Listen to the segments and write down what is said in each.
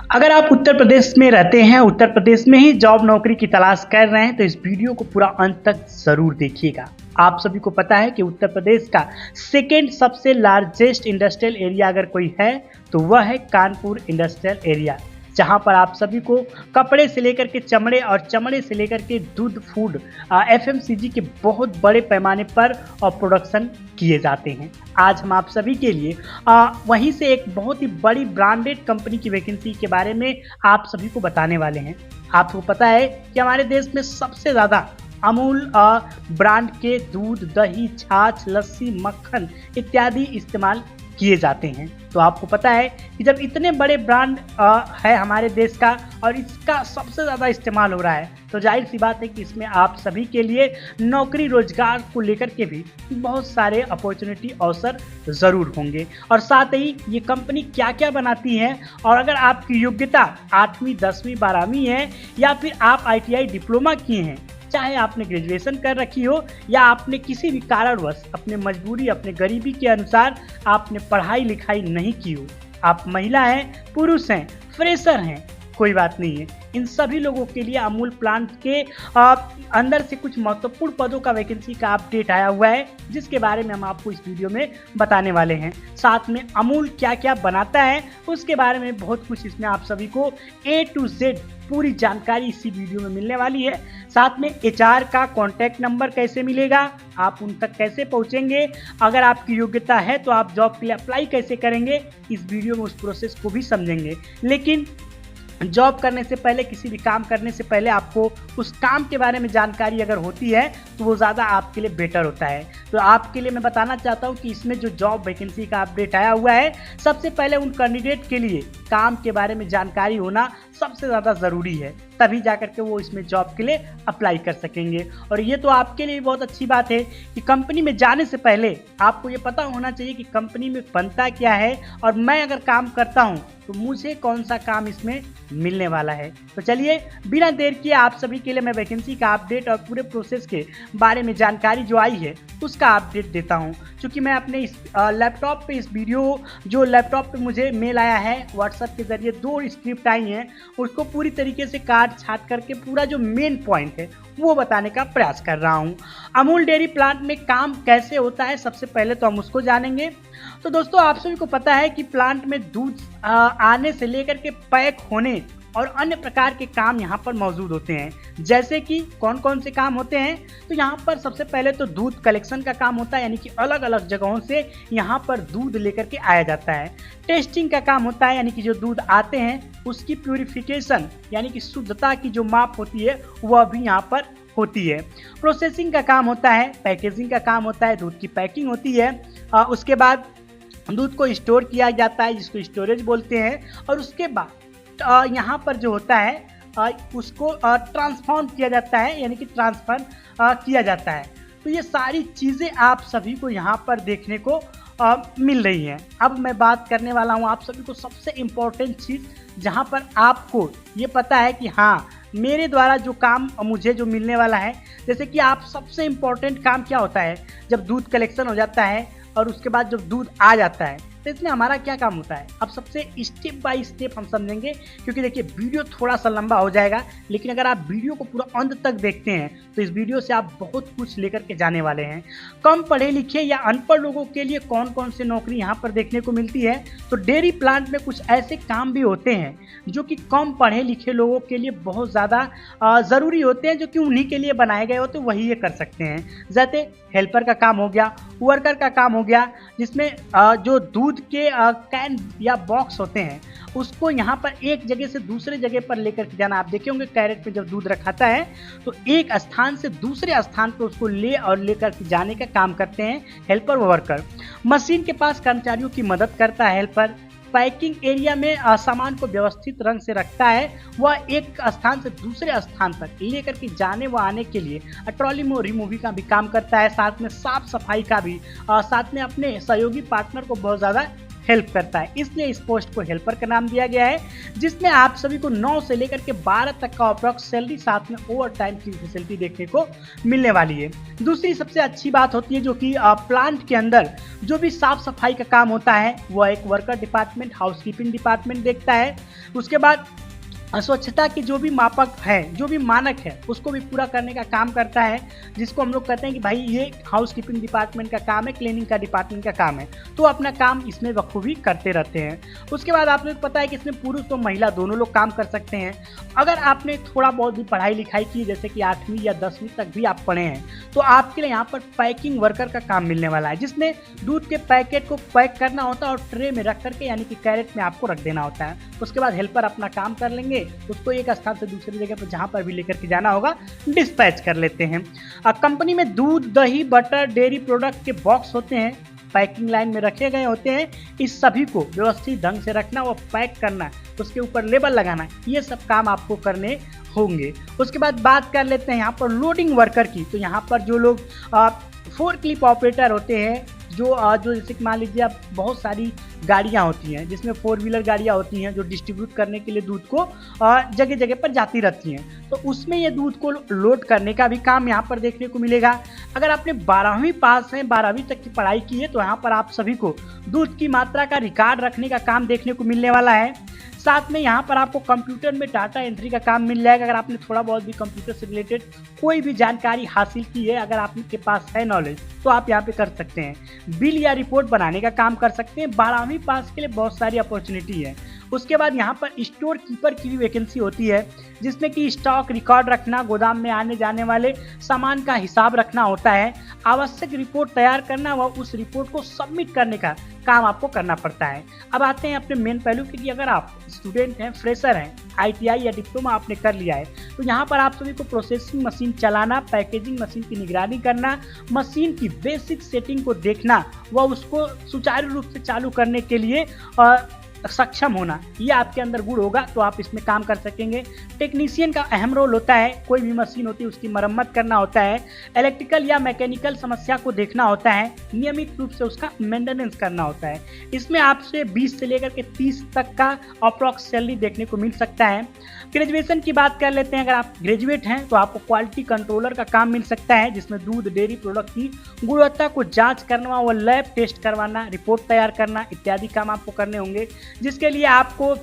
अगर आप उत्तर प्रदेश में रहते हैं, उत्तर प्रदेश में ही जॉब नौकरी की तलाश कर रहे हैं तो इस वीडियो को पूरा अंत तक ज़रूर देखिएगा। आप सभी को पता है कि उत्तर प्रदेश का सेकेंड सबसे लार्जेस्ट इंडस्ट्रियल एरिया अगर कोई है तो वह है कानपुर इंडस्ट्रियल एरिया, जहां पर आप सभी को कपड़े से लेकर के चमड़े और चमड़े से लेकर के दूध फूड एफएमसीजी के बहुत बड़े पैमाने पर प्रोडक्शन किए जाते हैं। आज हम आप सभी के लिए वहीं से एक बहुत ही बड़ी ब्रांडेड कंपनी की वैकेंसी के बारे में आप सभी को बताने वाले हैं। आपको पता है कि हमारे देश में सबसे ज़्यादा अमूल ब्रांड के दूध, दही, छाछ, लस्सी, मक्खन इत्यादि इस्तेमाल किए जाते हैं। तो आपको पता है कि जब इतने बड़े ब्रांड है हमारे देश का और इसका सबसे ज़्यादा इस्तेमाल हो रहा है तो जाहिर सी बात है कि इसमें आप सभी के लिए नौकरी रोजगार को लेकर के भी बहुत सारे अपॉर्चुनिटी अवसर ज़रूर होंगे। और साथ ही ये कंपनी क्या क्या बनाती है और अगर आपकी योग्यता 8वीं 10वीं 12वीं है या फिर आप ITI डिप्लोमा किए हैं, चाहे आपने ग्रेजुएशन कर रखी हो या आपने किसी भी कारणवश अपने मजबूरी अपने गरीबी के अनुसार आपने पढ़ाई लिखाई नहीं की हो, आप महिला हैं, पुरुष हैं, फ्रेशर हैं, कोई बात नहीं है, इन सभी लोगों के लिए अमूल प्लांट के अंदर से कुछ महत्वपूर्ण पदों का वैकेंसी का अपडेट आया हुआ है जिसके बारे में हम आपको इस वीडियो में बताने वाले हैं। साथ में अमूल क्या क्या बनाता है उसके बारे में बहुत कुछ इसमें आप सभी को A to Z पूरी जानकारी इसी वीडियो में मिलने वाली है। साथ में HR का कॉन्टैक्ट नंबर कैसे मिलेगा, आप उन तक कैसे पहुंचेंगे, अगर आपकी योग्यता है तो आप जॉब के लिए अप्लाई कैसे करेंगे, इस वीडियो में उस प्रोसेस को भी समझेंगे। लेकिन जॉब करने से पहले, किसी भी काम करने से पहले आपको उस काम के बारे में जानकारी अगर होती है तो वो ज़्यादा आपके लिए बेटर होता है। तो आपके लिए मैं बताना चाहता हूँ कि इसमें जो जॉब वैकेंसी का अपडेट आया हुआ है, सबसे पहले उन कैंडिडेट के लिए काम के बारे में जानकारी होना सबसे ज़्यादा ज़रूरी है, तभी जाकर के वो इसमें जॉब के लिए अप्लाई कर सकेंगे। और ये तो आपके लिए बहुत अच्छी बात है कि कंपनी में जाने से पहले आपको ये पता होना चाहिए कि कंपनी में बनता क्या है और मैं अगर काम करता हूँ तो मुझे कौन सा काम इसमें मिलने वाला है। तो चलिए बिना देर किए आप सभी के लिए मैं वैकेंसी का अपडेट और पूरे प्रोसेस के बारे में जानकारी जो आई है उसका अपडेट देता हूं। क्योंकि मैं अपने इस लैपटॉप पे इस वीडियो जो लैपटॉप पे मुझे मेल आया है व्हाट्सएप के ज़रिए 2 स्क्रिप्ट आई हैं, उसको पूरी तरीके से काट छाट करके पूरा जो मेन पॉइंट है वो बताने का प्रयास कर रहा हूं। अमूल डेयरी प्लांट में काम कैसे होता है सबसे पहले तो हम उसको जानेंगे। तो दोस्तों आप सभी को पता है कि प्लांट में दूध आने से लेकर के पैक होने और अन्य प्रकार के काम यहाँ पर मौजूद होते हैं। जैसे कि कौन कौन से काम होते हैं, तो यहाँ पर सबसे पहले तो दूध कलेक्शन का काम होता है, यानी कि अलग अलग जगहों से यहाँ पर दूध लेकर के आया जाता है। टेस्टिंग का काम होता है, यानी कि जो दूध आते हैं उसकी प्यूरिफिकेशन यानी कि शुद्धता की जो माप होती है वह भी यहाँ पर होती है। प्रोसेसिंग का काम होता है, पैकेजिंग का काम होता है, दूध की पैकिंग होती है, उसके बाद दूध को स्टोर किया जाता है जिसको स्टोरेज बोलते हैं, और उसके बाद यहाँ पर जो होता है उसको ट्रांसफॉर्म किया जाता है, यानी कि ट्रांसफर किया जाता है। तो ये सारी चीज़ें आप सभी को यहाँ पर देखने को मिल रही हैं। अब मैं बात करने वाला हूँ आप सभी को सबसे इम्पोर्टेंट चीज़, जहाँ पर आपको ये पता है कि हाँ मेरे द्वारा जो काम मुझे जो मिलने वाला है। जैसे कि आप सबसे इम्पोर्टेंट काम क्या होता है, जब दूध कलेक्शन हो जाता है और उसके बाद जब दूध आ जाता है तो इसमें हमारा क्या काम होता है, अब सबसे स्टेप बाय स्टेप हम समझेंगे। क्योंकि देखिए वीडियो थोड़ा सा लंबा हो जाएगा, लेकिन अगर आप वीडियो को पूरा अंत तक देखते हैं तो इस वीडियो से आप बहुत कुछ लेकर के जाने वाले हैं। कम पढ़े लिखे या अनपढ़ लोगों के लिए कौन कौन से नौकरी यहाँ पर देखने को मिलती है, तो डेयरी प्लांट में कुछ ऐसे काम भी होते हैं जो कि कम पढ़े लिखे लोगों के लिए बहुत ज़्यादा ज़रूरी होते हैं, जो कि उन्हीं के लिए बनाए गए होते हैं, वही ये कर सकते हैं। जैसे हेल्पर का काम हो गया, वर्कर का काम हो गया, जिसमें जो दूध के कैन या बॉक्स होते हैं उसको यहाँ पर एक जगह से दूसरे जगह पर लेकर के जाना। आप देखे होंगे कैरेट में जब दूध रखाता है तो एक स्थान से दूसरे स्थान पर उसको लेकर के जाने का काम करते हैं हेल्पर व वर्कर। मशीन के पास कर्मचारियों की मदद करता है हेल्पर। पैकिंग एरिया में सामान को व्यवस्थित रंग से रखता है, वह एक स्थान से दूसरे स्थान पर लेकर के जाने व आने के लिए ट्रॉली रिमूविंग का भी काम करता है। साथ में साफ सफाई का भी, साथ में अपने सहयोगी पार्टनर को बहुत ज़्यादा हेल्प करता है, इसलिए इस पोस्ट को हेल्पर का नाम दिया गया है, जिसमें आप सभी को 9 से लेकर के 12 तक का अप्रॉक्स सैलरी, साथ में ओवर टाइम की फैसिलिटी देखने को मिलने वाली है। दूसरी सबसे अच्छी बात होती है जो कि प्लांट के अंदर जो भी साफ सफाई का काम होता है वह एक वर्कर डिपार्टमेंट, हाउसकीपिंग डिपार्टमेंट देखता है। उसके बाद स्वच्छता की जो भी मापक है, जो भी मानक है, उसको भी पूरा करने का काम करता है, जिसको हम लोग कहते हैं कि भाई ये हाउस कीपिंग डिपार्टमेंट का काम है, क्लीनिंग का डिपार्टमेंट का काम है, तो अपना काम इसमें बखूबी करते रहते हैं। उसके बाद आप लोग पता है कि इसमें पुरुष और महिला दोनों लोग काम कर सकते हैं। अगर आपने थोड़ा बहुत भी पढ़ाई लिखाई की, जैसे कि 8वीं या 10वीं तक भी आप पढ़े हैं, तो आपके लिए यहाँ पर पैकिंग वर्कर का काम मिलने वाला है, जिसमें दूध के पैकेट को पैक करना होता है और ट्रे में रख करके यानी कि कैरेट में आपको रख देना होता है। उसके बाद हेल्पर अपना काम कर लेंगे, उसको एक स्थान से दूसरी जगह पर जहां पर भी लेकर के जाना होगा डिस्पैच कर लेते हैं। कंपनी में दूध, दही, बटर, डेयरी प्रोडक्ट के बॉक्स होते हैं, पैकिंग लाइन में रखे गए होते हैं। इस सभी को व्यवस्थित ढंग से रखना व पैक करना, उसके ऊपर लेबल लगाना, ये सब काम आपको करने होंगे। उसके बाद बात कर लेते हैं यहाँ पर लोडिंग वर्कर की। तो यहाँ पर जो लोग फोर्क क्लिप ऑपरेटर होते हैं, जो जैसे कि मान लीजिए आप बहुत सारी गाड़ियाँ होती हैं, जिसमें 4 व्हीलर गाड़ियाँ होती हैं जो डिस्ट्रीब्यूट करने के लिए दूध को जगह जगह पर जाती रहती हैं, तो उसमें ये दूध को लोड करने का भी काम यहाँ पर देखने को मिलेगा। अगर आपने 12वीं पास है, 12वीं तक की पढ़ाई की है, तो यहाँ पर आप सभी को दूध की मात्रा का रिकॉर्ड रखने का काम देखने को मिलने वाला है। साथ में यहाँ पर आपको कंप्यूटर में डाटा एंट्री का काम मिल जाएगा। अगर आपने थोड़ा बहुत भी कंप्यूटर से रिलेटेड कोई भी जानकारी हासिल की है, अगर आपके पास है नॉलेज, तो आप यहाँ पे कर सकते हैं। बिल या रिपोर्ट बनाने का काम कर सकते हैं। 12वीं पास के लिए बहुत सारी अपॉर्चुनिटी है। उसके बाद यहाँ पर स्टोर कीपर की भी वैकेंसी होती है, जिसमें कि स्टॉक रिकॉर्ड रखना, गोदाम में आने जाने वाले सामान का हिसाब रखना होता है, आवश्यक रिपोर्ट तैयार करना व उस रिपोर्ट को सबमिट करने का काम आपको करना पड़ता है। अब आते हैं अपने मेन पहलू कि अगर आप स्टूडेंट हैं, फ्रेशर हैं, ITI या डिप्लोमा आपने कर लिया है, तो यहाँ पर आप सभी को प्रोसेसिंग मशीन चलाना, पैकेजिंग मशीन की निगरानी करना, मशीन की बेसिक सेटिंग को देखना व उसको सुचारू रूप से चालू करने के लिए सक्षम होना, ये आपके अंदर गुण होगा तो आप इसमें काम कर सकेंगे। टेक्नीशियन का अहम रोल होता है, कोई भी मशीन होती है उसकी मरम्मत करना होता है, इलेक्ट्रिकल या मैकेनिकल समस्या को देखना होता है, नियमित रूप से उसका मेंटेनेंस करना होता है। इसमें आपसे 20 से लेकर के 30 तक का अप्रॉक्स सैलरी देखने को मिल सकता है। ग्रेजुएशन की बात कर लेते हैं। अगर आप ग्रेजुएट हैं तो आपको क्वालिटी कंट्रोलर का काम मिल सकता है, जिसमें दूध, डेयरी प्रोडक्ट की गुणवत्ता को जांच करना व लैब टेस्ट करवाना, रिपोर्ट तैयार करना इत्यादि काम आपको करने होंगे, जिसके लिए आपको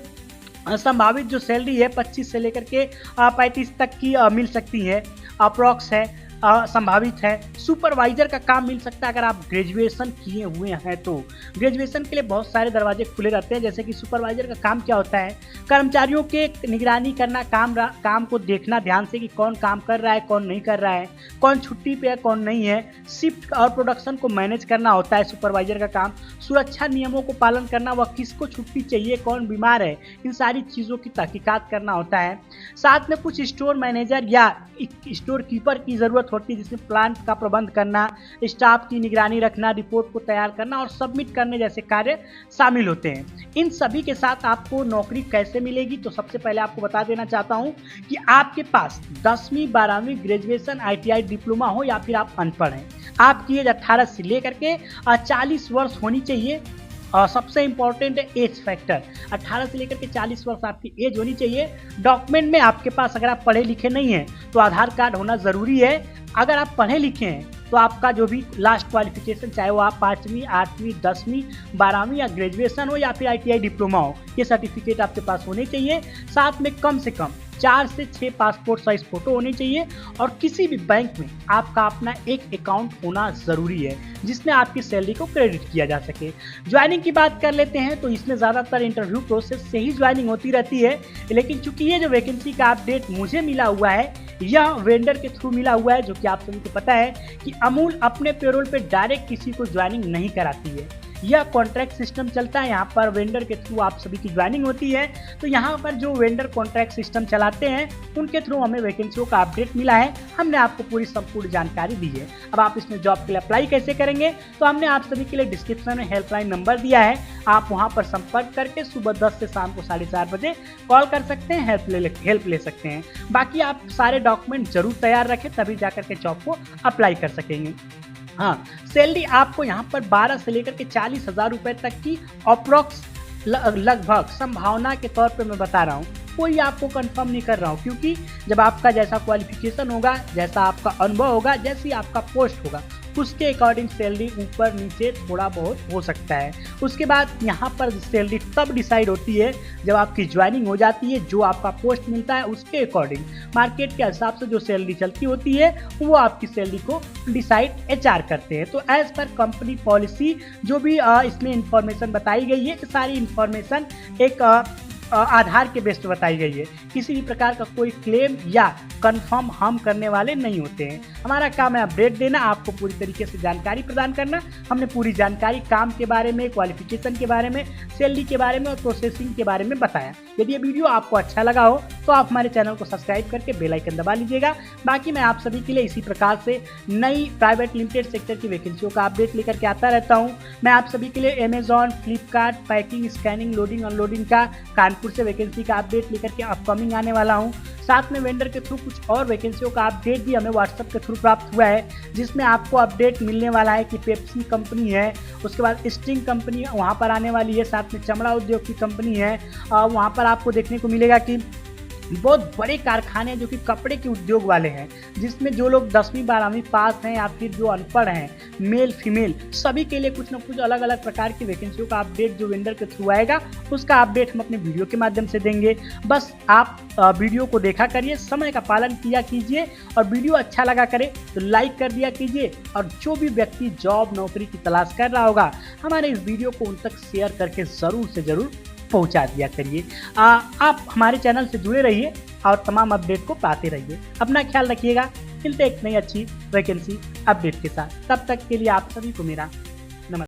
संभावित जो सैलरी है 25 से लेकर के 35 तक की मिल सकती है, अप्रॉक्स है, संभावित है। सुपरवाइजर का काम मिल सकता है अगर आप ग्रेजुएशन किए हुए हैं तो। ग्रेजुएशन के लिए बहुत सारे दरवाजे खुले रहते हैं, जैसे कि सुपरवाइजर का काम क्या होता है, कर्मचारियों के निगरानी करना, काम को देखना ध्यान से कि कौन काम कर रहा है, कौन नहीं कर रहा है, कौन छुट्टी पे है, कौन नहीं है। शिफ्ट और प्रोडक्शन को मैनेज करना होता है सुपरवाइजर का काम। सुरक्षा नियमों को पालन करना व किसको छुट्टी चाहिए, कौन बीमार है, इन सारी चीज़ों की तहकीकात करना होता है। साथ में कुछ स्टोर मैनेजर या स्टोर कीपर की ज़रूरत होती है, जिसमें प्लांट का प्रबंध करना, स्टाफ की निगरानी रखना, रिपोर्ट को तैयार करना और सबमिट करने जैसे कार्य शामिल होते हैं। इन सभी के साथ आपको नौकरी कैसे मिलेगी, तो सबसे पहले आपको बता देना चाहता हूं कि आपके पास 10वीं, 12वीं, ग्रेजुएशन, ITI, डिप्लोमा हो या फिर आप अनपढ़ हैं, आपकी एज 18 से लेकर के 40 वर्ष होनी चाहिए। और सबसे इंपॉर्टेंट है एज फैक्टर, 18 से लेकर के 40 वर्ष आपकी एज होनी चाहिए। डॉक्यूमेंट में आपके पास, अगर आप पढ़े लिखे नहीं हैं तो आधार कार्ड होना ज़रूरी है। अगर आप पढ़े लिखे हैं तो आपका जो भी लास्ट क्वालिफिकेशन, चाहे वो आप 5वीं, 8वीं, 10वीं, 12वीं या ग्रेजुएशन हो या फिर ITI डिप्लोमा हो, ये सर्टिफिकेट आपके पास होने चाहिए। साथ में कम से कम 4 से 6 पासपोर्ट साइज फोटो होने चाहिए और किसी भी बैंक में आपका अपना एक अकाउंट होना ज़रूरी है, जिसमें आपकी सैलरी को क्रेडिट किया जा सके। ज्वाइनिंग की बात कर लेते हैं तो इसमें ज़्यादातर इंटरव्यू प्रोसेस से ही ज्वाइनिंग होती रहती है, लेकिन चूंकि ये जो वैकेंसी का अपडेट मुझे मिला हुआ है, यह वेंडर के थ्रू मिला हुआ है, जो कि आप सभी को पता है कि अमूल अपने पेरोल पे डायरेक्ट किसी को ज्वाइनिंग नहीं कराती है। यह कॉन्ट्रैक्ट सिस्टम चलता है, यहाँ पर वेंडर के थ्रू आप सभी की ज्वाइनिंग होती है। तो यहाँ पर जो वेंडर कॉन्ट्रैक्ट सिस्टम चलाते हैं उनके थ्रू हमें वैकेंसियों का अपडेट मिला है, हमने आपको पूरी संपूर्ण जानकारी दी है। अब आप इसमें जॉब के लिए अप्लाई कैसे करेंगे, तो हमने आप सभी के लिए डिस्क्रिप्शन में हेल्पलाइन नंबर दिया है, आप वहाँ पर संपर्क करके सुबह 10 से शाम को 4:30 बजे कॉल कर सकते हैं, हेल्प ले सकते हैं। बाकी आप सारे डॉक्यूमेंट जरूर तैयार रखें, तभी जाकर के जॉब को अप्लाई कर सकेंगे। हाँ, सैलरी आपको यहाँ पर 12 से लेकर के 40,000 रुपए तक की अप्रॉक्स लगभग संभावना के तौर पे मैं बता रहा हूँ। कोई आपको कंफर्म नहीं कर रहा हूँ, क्योंकि जब आपका जैसा क्वालिफिकेशन होगा, जैसा आपका अनुभव होगा, जैसी आपका पोस्ट होगा, उसके अकॉर्डिंग सैलरी ऊपर नीचे थोड़ा बहुत हो सकता है। उसके बाद यहाँ पर सैलरी तब डिसाइड होती है जब आपकी ज्वाइनिंग हो जाती है। जो आपका पोस्ट मिलता है उसके अकॉर्डिंग मार्केट के हिसाब से जो सैलरी चलती होती है वो आपकी सैलरी को डिसाइड एचआर करते हैं। तो एज पर कंपनी पॉलिसी जो भी इसमें इंफॉर्मेशन बताई गई है, सारी इंफॉर्मेशन एक आधार के बेस्ड बताई गई है। किसी भी प्रकार का कोई क्लेम या कंफर्म हम करने वाले नहीं होते हैं। हमारा काम है अपडेट देना, आपको पूरी तरीके से जानकारी प्रदान करना। हमने पूरी जानकारी काम के बारे में, क्वालिफिकेशन के बारे में, सैलरी के बारे में और प्रोसेसिंग के बारे में बताया। यदि ये वीडियो आपको अच्छा लगा हो तो आप हमारे चैनल को सब्सक्राइब करके बेल आइकन दबा लीजिएगा। बाकी मैं आप सभी के लिए इसी प्रकार से नई प्राइवेट लिमिटेड सेक्टर की वैकेंसियों का अपडेट लेकर के आता रहता हूँ। मैं आप सभी के लिए Amazon, Flipkart, packing, scanning, loading, unloading का कानपुर से वैकेंसी का अपडेट लेकर के अपकमिंग आने वाला हूँ। साथ में वेंडर के थ्रू कुछ और वैकेंसियों का अपडेट भी हमें व्हाट्सएप के थ्रू प्राप्त हुआ है, जिसमें आपको अपडेट मिलने वाला है कि पेप्सी कंपनी है, उसके बाद स्टिंग कंपनी वहाँ पर आने वाली है, साथ में चमड़ा उद्योग की कंपनी है। वहाँ पर आपको देखने को मिलेगा कि बहुत बड़े कारखाने जो कि कपड़े के उद्योग वाले हैं, जिसमें जो लोग 10वीं 12वीं पास हैं या फिर जो अनपढ़ हैं, मेल फीमेल, सभी के लिए कुछ न कुछ अलग अलग प्रकार की वैकेंसियों का अपडेट जो वेंडर के थ्रू आएगा उसका अपडेट हम अपने वीडियो के माध्यम से देंगे। बस आप वीडियो को देखा करिए, समय का पालन किया कीजिए और वीडियो अच्छा लगा करे तो लाइक कर दिया कीजिए। और जो भी व्यक्ति जॉब नौकरी की तलाश कर रहा होगा, हमारे इस वीडियो को उन तक शेयर करके ज़रूर से ज़रूर पहुंचा दिया करिए। आप हमारे चैनल से जुड़े रहिए और तमाम अपडेट को पाते रहिए। अपना ख्याल रखिएगा। मिलते एक नई अच्छी वैकेंसी अपडेट के साथ। तब तक के लिए आप सभी को मेरा